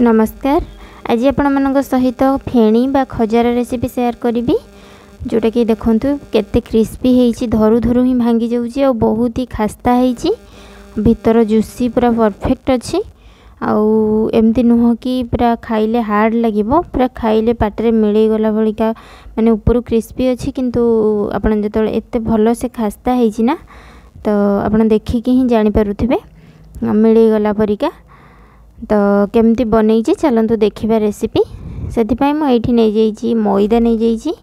नमस्कार। आज आपण मानक सहित फेणी बा खजार रेसिपी शेयर करी जोटा कि देखंतु केते क्रिस्पी हेची धरु धरु ही भांगी जाउची और बहुत ही खास्ता हेची भीतर जूसी पूरा परफेक्ट अच्छी आउ एमती नुह कि पूरा खाइले हार्ड लागिबो पूरा खाइले पाटरे मिले गला भलिका माने ऊपर क्रिस्पी अच्छी किंतु आपण जतले एते भलो से खास्ता हेची ना तो आपण देखिकी ही जानि पारुथिबे मिले गला परिका। तो केमती बनई चलतु देखा रेसिपी से मुझे नहीं जाइए मैदा नहीं जाइए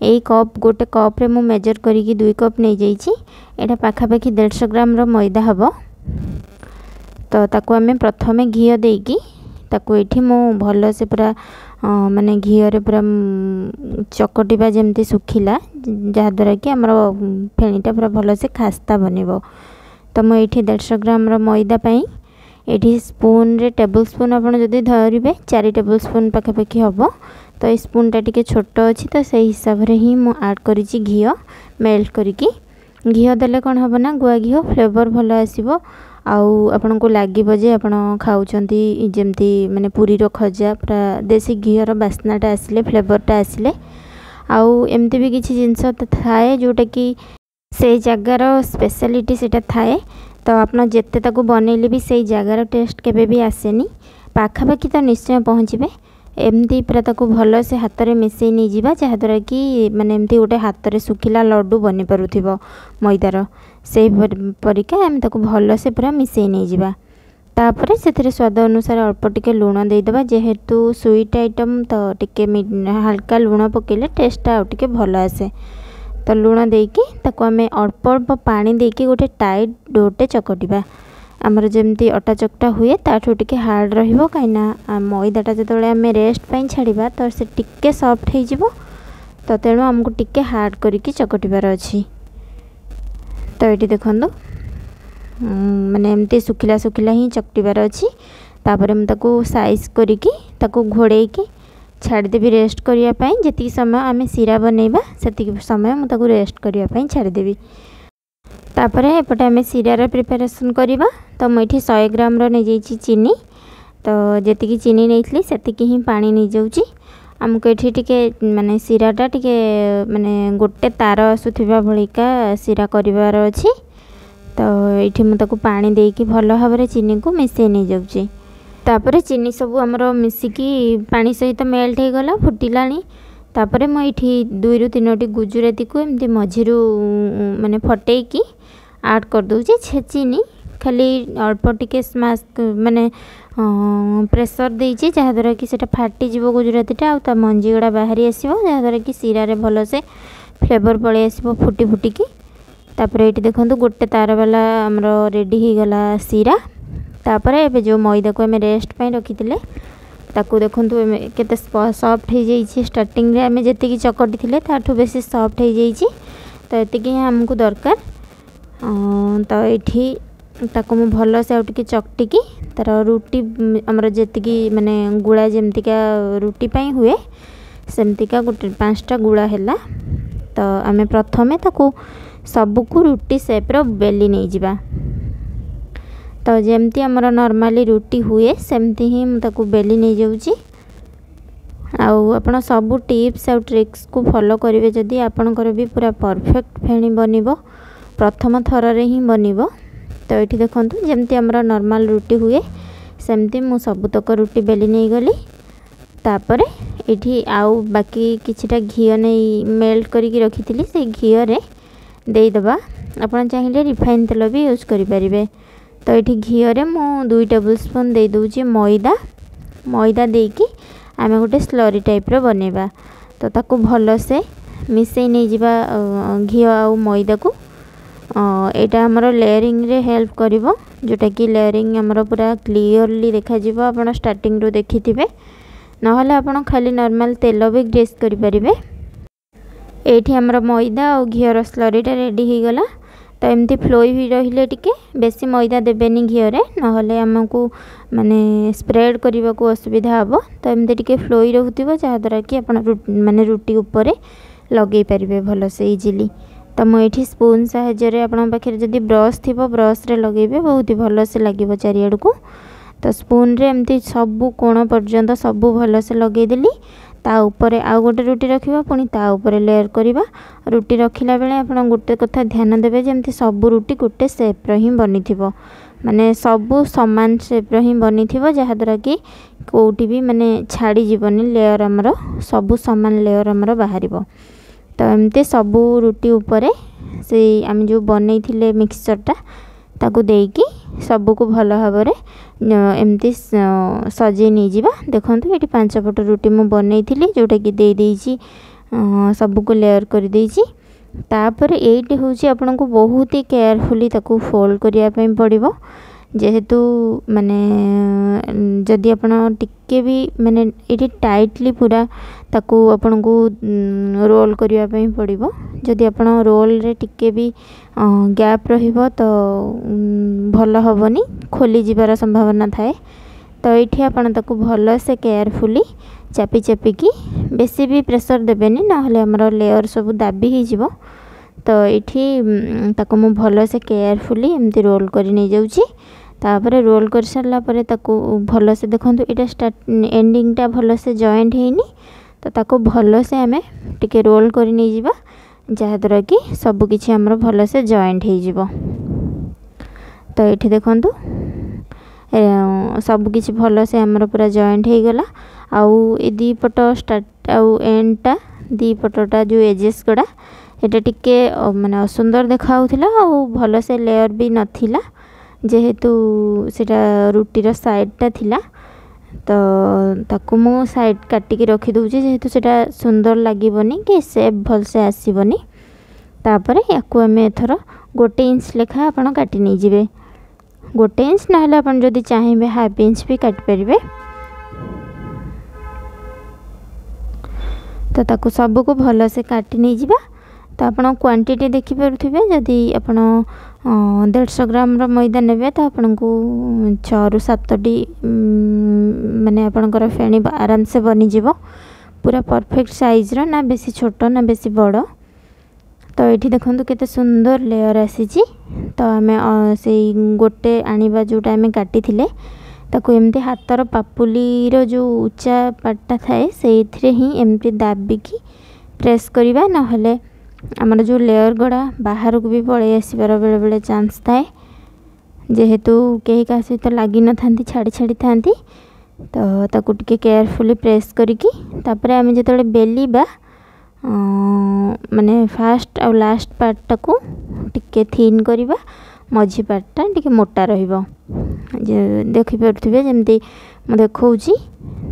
यही कप गोटे कप्रे मु मेजर करी 2 कप नहीं जाइए पाखापाखि 150 ग्राम मैदा हम। तो ताको आमे प्रथमे घी देकी ताको एठी मु भल से पूरा माने घी पूरा चकटिबा जमती सुखिला जहाद्वारा कि आमर फेणीटा पूरा भल से खास्ता बनिबो। तो मुझे 150 ग्राम मैदा पाई एठी स्पून रे टेबल स्पून आपण जदि धरिबे 4 टेबल स्पून पाखापाखि हम। तो ये स्पूनटा टिके छोट अच्छी तो से हिसाब रे ही मु ऐड करिछि घी मेल्ट करिकी घी देले कोन हबो ना गुआ घी फ्लेवर भलो आसीबो आउ आपन को लागिबो जे आपन खाउचंती जेमती माने पूरी रो खजा पूरा देसी घी रो बास्नाटा आसिले फ्लेवरटा आसिले आउ एमती भी किछि जिंस थाए जोटा कि से जगार स्पेशलिटी सेटा थाए। तो आपन जेते ताको बनैले भी सही जगार टेस्ट केबे भी आसेनी पाखापाखि तो निश्चय पहुँचे एमती पूरा ताको भल से हाथ में मिसई नहीं जावा जहाद्वारा कि माने एमती गोटे हाथ में सुखिला लड्डू बनी पारुथिबो मैदार से परिका आम ताको भल से पूरा मिसई नहीं जावा। तापर से स्वाद अनुसार अल्प टिके लुण देदेबा जेहेतु स्वीट आइटम तो टिके हल्का लुण पकेले टेस्ट आउ टिके भल आसे। तो लुण देकी ताको आमे अल्प अल्प पानी देकी गोटे टाइट डोटे चकटिबा आमर जमती अटा चकटा हुए ताठू टिके हार्ड रहिबो काइना मैदाटा जतबेले आमे रेस्ट पाई छाड़िबा तो से टिके सॉफ्ट हो जिवो। तो तेणु आमको टिके हार्ड करिकी चकटिबार अछि। तो एटी देखंदो माने एमती सुखिला सुखिला ही चकटिबार अछि। तापर हम ताको साइज करिकी ताको घोड़ेकी छाड़देवी रेस्ट करिया पाई जति समय आमे सीरा बनैबा सेति समय मु ताको रेस्ट करिया पाई छाड़देवी। तापर एपटे आमे सीरार प्रिपरेशन करिबा। तो मुझे 100 ग्राम रो नै जाइछि चीनी तो जेतिकी चीनी नैथली सेतिकी ही पानी नै जाउछि आमको एठी टिके माने सीराटा टिके माने गोटे तार आसुथिबा भलिका सीरा करिवार अछि। तो एठी मु ताको पानी देकी भलो भाबरे चीनी को मिसै नै जाउछि। तापर चीनी सब आमर मिसिकी पानी सहित मेल्ट हो गला फुटिलानी। तापर मु एठी 2 ରୁ 3टी गुजराती को एमती मझिरु माने फटेकी ऐड कर दउछि छेचिनी खाली अल्प टिके स्मैश माने प्रेशर देइछि जहाद्वारा कि सेटा फाटी जीवो गुजरातीटा आ ता मंजी गुड़ा बाहरी आसीबो जहाद्वारा कि सीरा रे भलो से फ्लेवर पळे आसीबो फुटी फुटिकी। तापर एठी देखंतु गोटे तार वाला हमरो रेडी हो गला सीरा। तापर एबे जो मैदा को हमें रेस्ट पाई रखिथिले ताकू देखंतु केते सॉफ्ट हो जाइछि स्टार्टिंग रे हमें जेतिकी चकटी थिले ताठू बेसी सॉफ्ट हो जाइछि। तो एतिकी हमको दरकार। तो एठी ताको मु भलो से आउटिके चकटिकी तार रुटी हमर जेतिकी माने गुळा जेमतिका रुटी पाई हुए सेमतिका गोटे 5टा गुळा हैला। तो आमे प्रथमे ताको सबको रुटी शेप रो बेली नै जिबा। तो जेमती हमर नॉर्मली रुटी हुए सेमती ही मु ताको बेली नै जाउची। आउ आपण सब टिप्स आउ ट्रिक्स को फॉलो करिवे जदी आपनकर भी पूरा परफेक्ट फेणी बनिबो प्रथम थर रे ही बनिबो। तो एठी देखंतु जेमती हमर नॉर्मल रुटी हुए सेमती मु सब तक रुटी बेली नै गली। तापर एठी आउ बाकी किछटा घी नै मेल्ट करिकी रखिथिली से घी रे देई दबा आपण चाहिले रिफाइन तेल भी यूज करि परिबे। तो ये घी रे मु 2 टेबल स्पून दे दूची मैदा देकी आमे गोटे स्लरी टाइप रो बनेबा। तो ताको भलो से मिसई नै जिबा घी आउ मैदा को एटा हमरो लेयरिंग रे हेल्प करिवो जोटा कि लेयरिंग हमरो पूरा क्लियरली देखा जिवो आपण स्टार्टिंग रो देखिथिबे नहले आपण खाली नॉर्मल तेल भी ग्रेस करि परिबे। एठी हमरो मैदा और घी रो स्लरीटा रेडी हो गला। तो एमती फ्लोई भी रहिले टिके बेसी मैदा देबेनी घी रे नहले हमको माने स्प्रेड करने को असुविधा हम। तो एमती टिके फ्लोई रहउथिबो जहाद्वारा कि आपण माने रुटी ऊपर लगे पारिबे भल से इजिली। तो मुझे स्पून साहाय्य आपण पाखे जदि ब्रश थी ब्रश रे लगेबे बहुत ही भल से लगे चारिआड़ को। तो स्पून रे एमती सबू कोण पर्यंत सबू भल से लगेदेली ता ऊपर आउ गोटे रुटी रखिबा पुणी ता ऊपर लेयर करिबा रुटी रखिला बेले आपण गोटे कथा ध्यान देबे जेमती सबू रुटी गोटे शेप रो ही बनिथिबो माने सबू समान शेप रो ही बनिथिबो जहा द्वारा कि कोउटी भी माने छाड़ी जीवनी लेयर हमरो सबू समान लेयर हमरो बाहरिबो। तो एमती सबू रुटी ऊपर से आम जो बनई थिले मिक्सचरटा ताकू देकी सबू को भल भाव एमती सजे नहीं जावा। देखो ये 5 पट रुटी मु बनई थी जोटा कि दे देइछि सबू को लेयर कर देइछि। तापर एटी हूँ आपन को बहुत ही केयरफुली ताकू फोल्ड करने पड़ो जेहेतु माने जदि आपन टिके भी माने ये टाइटली पूरा ताकू आपन को रोल करने पड़ो जदि आपन रोल रे टिके भी गैप रहिबो तो भल हबनी खोली जिबार संभावना थाए। तो ये आपन ताकू भल से केयरफुली चापी चापिकी बेसी भी प्रेशर देबेनी नहले हमर लेयर सब दाबी ही जीवो। तो ये ताकू मु भल से केयरफुली एमती रोल कर नहीं जाउची। तापर रोल कर सारा पर ताकू भल से देखंतु एटा स्टार्ट एंडिंग टा भल से जॉइंट हेनी तो ताकू भल से आमे टिके रोल कर नहीं जीवा जहा द्वारा कि सब किछि हमर भल से जॉइंट हो जीवो। तो ये देखंतु सब किछि भल से हमर पूरा जॉइंट हो गला। आउ ए दी पट स्टार्ट आउ एंड टा दी पटटा जो एजेस गड़ा एटा टिके माने असुंदर देखा होथिला आउ भल से लेयर भी नथिला जेहेतु सेटा रुटीर साइडटा थिला। तो ताकू मु साइड काटिकी रखी दूची जेहेतु सेटा सुंदर लागिबनी कि शेप भल से आसीबनी। तापर याकू आमे एथर 1 इंच लेखा आपण काटी नै जिवे 1 इंच नहले आपण जदि चाहिबे 1/2 इंच भी काट परिबे। तो ताकू सब को भल से काटी नै जिबा। तो आपण क्वांटिटी देखि परथिबे जदि आपण 150 ग्राम रो मैदा नेबे तो आपण को 6 रु 7 टी माने आपनकर फेणी आराम से बनी जीवो पूरा परफेक्ट साइज रो ना बेसी छोट ना बेसी बड़। तो ये देखो केते सुंदर लेयर आसी। तो आम से गोटे आनिबा जोटा आम काटी थिले ताकू एमती हाथर पापुली रो जो उच्चा पार्टा थाए से ही एमती दाबिकी प्रेस करवा नहले आमर जो लेयर गड़ा बाहर को भी पड़े आसबार बेले बेले चांस थाए जेहेतु कहीं क्या सहित लगी न था छाड़ी छाड़ी था। तो ताकू टिके केयरफुली प्रेस करिकी तापर आम जो बेलिबा माने फास्ट आ लास्ट पार्टा को टिके थिन करवा मझी पार्टा टिके मोटा रहिबो देखि परथिबे जेमती म देखौची।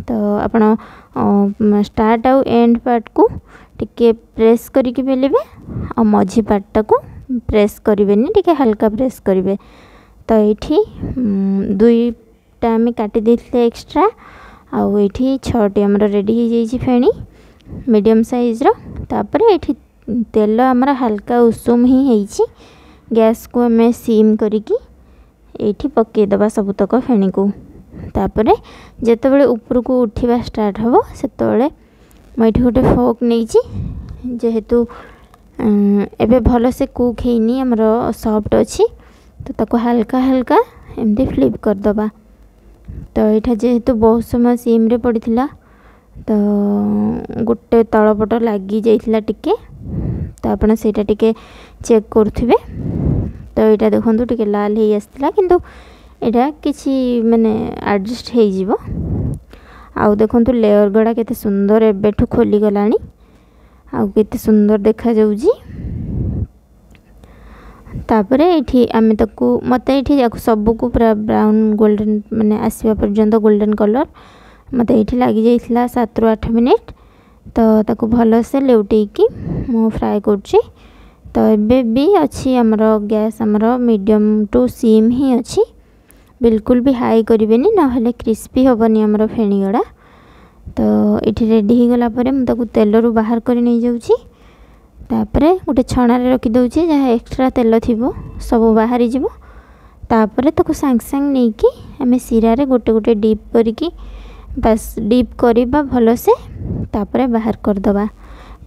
तो आपण स्टार्ट आउ एंड पार्ट को टिके प्रेस करिके बेलिबे आ मझी पार्टा को प्रेस करिवेनी टिके हल्का प्रेस करिवे। तो ये 2टा आम काटी देथिले एक्स्ट्रा आउ ये 6टी हमर रेडी हो जाइए फेणी मीडियम साइज रो। तापर ये तेल आमर हल्का उषुम ही होइछि गैस को आम सीम करिकी ये पकईदबा सबुतक फेणी को। तापर जेतेबेले ऊपर को उठिबा स्टार्ट हबो सेतेबेले मैं गोटे फोक नहीं जेहेतु एबे भल से कुक हेनी हमर सॉफ्ट अच्छी तो ताको हल्का हल्का एमती फ्लिप करदबा। तो यहाँ जेहेतु बहुत समय सीम रे पड़ीथिला तो गोटे तलपट लगी जाइथिला टिके तो आपण सेटा टिके चेक करथिबे। तो यहाँ देखंतु टिके लाल हे आस्तिला किंतु एटा किछि माने एडजस्ट हे जिवो। आउ देखंतु लेयर गड़ा केते सुंदर एबेठु खोली गलानी आउ केते सुंदर देखा जाउजी। तापर ये आम ताकू मत ये सबू को पूरा ब्राउन गोल्डन माने आसवा पर्यंत गोल्डन कलर मत ये लगी जाइथिला 7 रु 8 मिनिट। तो ताकू भल से लेउटेकी मु फ्राए करछि। तो एबे भी अच्छी आमर गैस आमर मीडियम टू सीम ही अच्छी बिल्कुल भी हाई करिवेनी नहले क्रिस्पी हबनी आमर फेणी गड़ा। तो ये रेडी हो गला परे मु ताकू तेल रु बाहर कर नहीं जाउछि। तापरे गोटे छणा रे रखी दउछि जहाँ एक्स्ट्रा तेल थिबो सब बाहरी जीवो। तापरे ताकू सांग सांग नहीं कि आम सिरा रे गोटे गोटे डीप करिकी बस डीप करवा भल से तापरे बाहर करदबा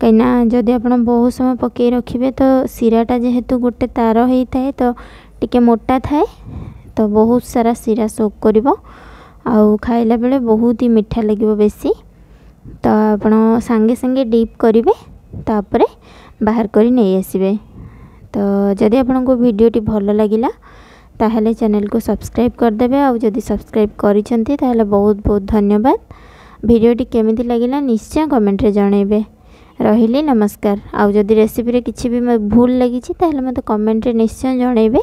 कहीं जदि आप बहुत समय पकई रखिए तो सिराटा जेहेतु गोटे तार होता है तो टिके मोटा थाए तो बहुत सारा सिरा सोक करिवो आउ खाइला बेले बहुत ही मीठा लगे बेसी। तो आपण सांगे सांगे डीप करेंगे तापर बाहर कर नहीं आसबे। तो जदि आपन को वीडियोटी भल लगिला ताहले चैनल को सब्सक्राइब करदेवे। आउ जदि सब्सक्राइब करिसेंती ताहले बहुत बहुत धन्यवाद। वीडियोटी केमिति लगिला निश्चय कमेंट रे जणाइबे। रहिली नमस्कार। आउ जदि रेसिपी रे किछि भी भूल लगी ताहले मते कमेंट रे निश्चय जणाइबे।